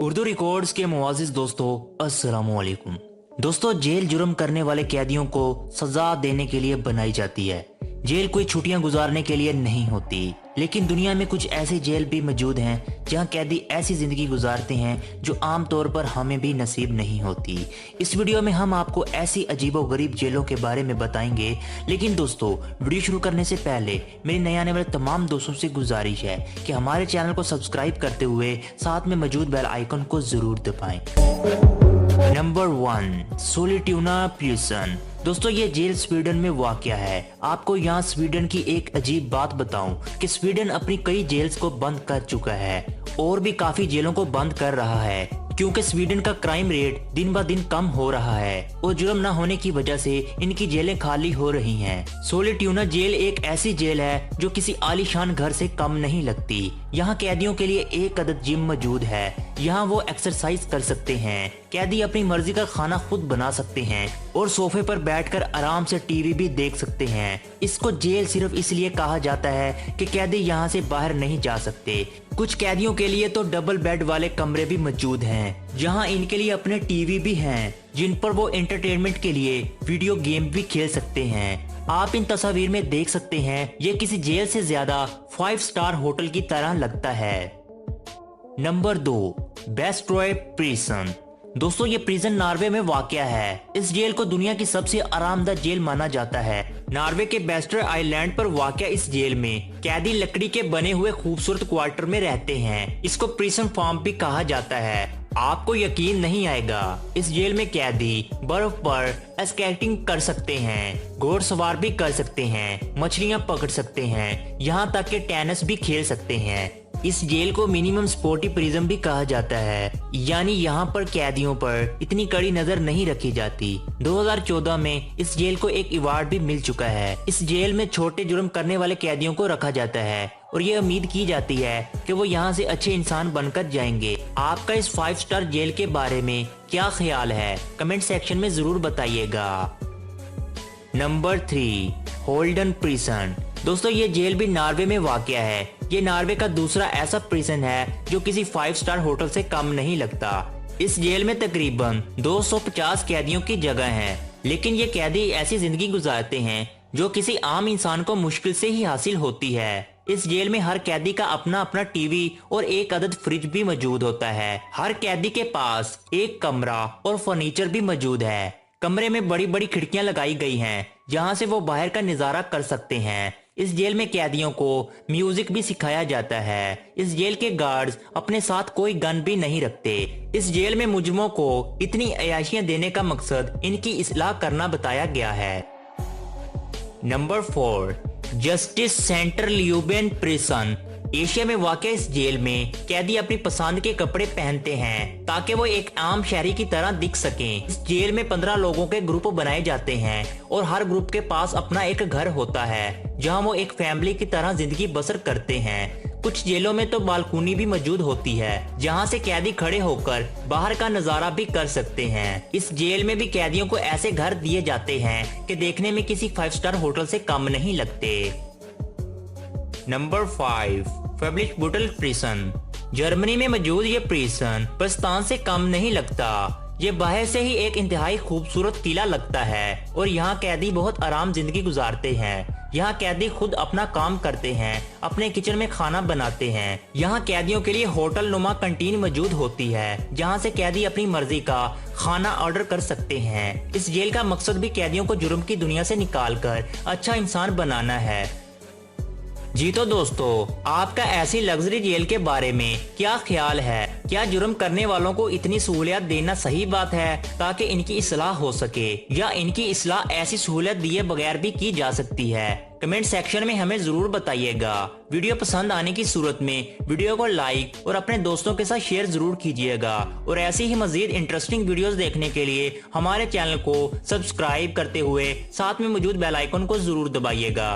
Urdu records के मुआजिज दोस्तों, अस्सलामु अलैकुम। दोस्तों, जेल जुर्म करने वाले कैदियों को सजा देने के लिए बनाई जाती है। जेल कोई छुट्टियां गुजारने के लिए नहीं होती, लेकिन दुनिया में कुछ ऐसे जेल भी मौजूद हैं जहां कैदी ऐसी जिंदगी गुजारते हैं जो आम तौर पर हमें भी नसीब नहीं होती। इस वीडियो में हम आपको ऐसी अजीबोगरीब जेलों के बारे में बताएंगे। लेकिन दोस्तों, वीडियो शुरू करने से पहले मेरी नए आने वाले तमाम दोस्तों से गुजारिश है कि हमारे चैनल को सब्सक्राइब करते हुए साथ में मौजूद बेल आइकन को जरूर दबाएं। Number 1, Sollentuna prison. दोस्तों, ये जेल स्वीडन में वाक़या है। आपको यहाँ स्वीडन की एक अजीब बात बताऊं कि स्वीडन अपनी कई जेल्स को बंद कर चुका है और भी काफी जेलों को बंद कर रहा है, क्योंकि स्वीडन का क्राइम रेट दिन ब दिन कम हो रहा है और जुर्म न होने की वजह से इनकी जेलें खाली हो रही हैं। सोलिट्यूना जेल एक ऐसी जेल है जो किसी आलीशान घर से कम नहीं लगती। यहाँ कैदियों के लिए एक अदद जिम मौजूद है। यहाँ वो एक्सरसाइज कर सकते हैं। कैदी अपनी मर्जी का खाना खुद बना सकते हैं और सोफे पर बैठकर आराम से टीवी भी देख सकते हैं। इसको जेल सिर्फ इसलिए कहा जाता है कि कैदी यहाँ से बाहर नहीं जा सकते। कुछ कैदियों के लिए तो डबल बेड वाले कमरे भी मौजूद हैं, जहाँ इनके लिए अपने टीवी भी हैं, जिन पर वो एंटरटेनमेंट के लिए वीडियो गेम भी खेल सकते हैं। आप इन तस्वीर में देख सकते हैं, ये किसी जेल से ज्यादा 5 स्टार होटल की तरह लगता है। Number 2, Bastoy prison. दोस्तों, ये प्रिजन नॉर्वे में वाक़या है। इस जेल को दुनिया की सबसे आरामदायक जेल माना जाता है। नॉर्वे के बेस्ट्रॉय आइलैंड पर वाक़या इस जेल में कैदी लकड़ी के बने हुए खूबसूरत क्वार्टर में रहते हैं। इसको प्रिजन फार्म भी कहा जाता है। आपको यकीन नहीं आएगा, इस जेल में कैदी बर्फ पर स्केटिंग कर सकते हैं, घोड़सवार भी कर सकते हैं, मछलियां पकड़ सकते हैं, यहाँ तक कि टेनिस भी खेल सकते हैं। इस जेल को मिनिमम स्पोर्टी प्रिजन भी कहा जाता है, यानी यहाँ पर कैदियों पर इतनी कड़ी नजर नहीं रखी जाती। 2014 में इस जेल को एक अवार्ड भी मिल चुका है। इस जेल में छोटे जुर्म करने वाले कैदियों को रखा जाता है और ये उम्मीद की जाती है कि वो यहाँ से अच्छे इंसान बनकर जाएंगे। आपका इस 5 स्टार जेल के बारे में क्या ख्याल है? कमेंट सेक्शन में जरूर बताइएगा। Number 3, Halden prison. दोस्तों, ये जेल भी नॉर्वे में वाक़या है। ये नॉर्वे का दूसरा ऐसा प्रिजन है जो किसी 5 स्टार होटल से कम नहीं लगता। इस जेल में तकरीबन 250 कैदियों की जगह है, लेकिन ये कैदी ऐसी जिंदगी गुजारते हैं जो किसी आम इंसान को मुश्किल से ही हासिल होती है। इस जेल में हर कैदी का अपना अपना टीवी और एक अदद फ्रिज भी मौजूद होता है। हर कैदी के पास एक कमरा और फर्नीचर भी मौजूद है। कमरे में बड़ी बड़ी खिड़कियां लगाई गई हैं, जहां से वो बाहर का नजारा कर सकते हैं। इस जेल में कैदियों को म्यूजिक भी सिखाया जाता है। इस जेल के गार्ड्स अपने साथ कोई गन भी नहीं रखते। इस जेल में मुजरिमों को इतनी अयाशियां देने का मकसद इनकी इस्लाह करना बताया गया है। Number 4, justice center Leoben prison. Asia में वाक़या इस जेल में कैदी अपनी पसंद के कपड़े पहनते हैं ताकि वो एक आम शहरी की तरह दिख सकें। इस जेल में 15 लोगों के ग्रुप बनाए जाते हैं और हर ग्रुप के पास अपना एक घर होता है, जहां वो एक फैमिली की तरह जिंदगी बसर करते हैं। कुछ जेलों में तो बालकनी भी मौजूद होती है, जहां से कैदी खड़े होकर बाहर का नजारा भी कर सकते हैं। इस जेल में भी कैदियों को ऐसे घर दिए जाते हैं कि देखने में किसी 5 स्टार होटल से कम नहीं लगते। Number 5, फेब्लिशबुटल prison. जर्मनी में मौजूद ये प्रिजन प्रस्तान से कम नहीं लगता। ये बाहर से ही एक इंतहाई खूबसूरत किला लगता है और यहाँ कैदी बहुत आराम जिंदगी गुजारते हैं। यहाँ कैदी खुद अपना काम करते हैं, अपने किचन में खाना बनाते हैं। यहाँ कैदियों के लिए होटल नुमा कैंटीन मौजूद होती है, जहाँ से कैदी अपनी मर्जी का खाना ऑर्डर कर सकते हैं। इस जेल का मकसद भी कैदियों को जुर्म की दुनिया से निकालकर अच्छा इंसान बनाना है। जी तो दोस्तों, आपका ऐसी लग्जरी जेल के बारे में क्या ख्याल है? क्या जुर्म करने वालों को इतनी सहूलियत देना सही बात है ताकि इनकी इस्लाह हो सके, या इनकी इस्लाह ऐसी सहूलियत दिए बगैर भी की जा सकती है? कमेंट सेक्शन में हमें जरूर बताइएगा। वीडियो पसंद आने की सूरत में वीडियो को लाइक और अपने दोस्तों के साथ शेयर जरूर कीजिएगा और ऐसी ही मजीद इंटरेस्टिंग वीडियोस देखने के लिए हमारे चैनल को सब्सक्राइब करते हुए साथ में मौजूद बेल आइकन को जरूर दबाइएगा।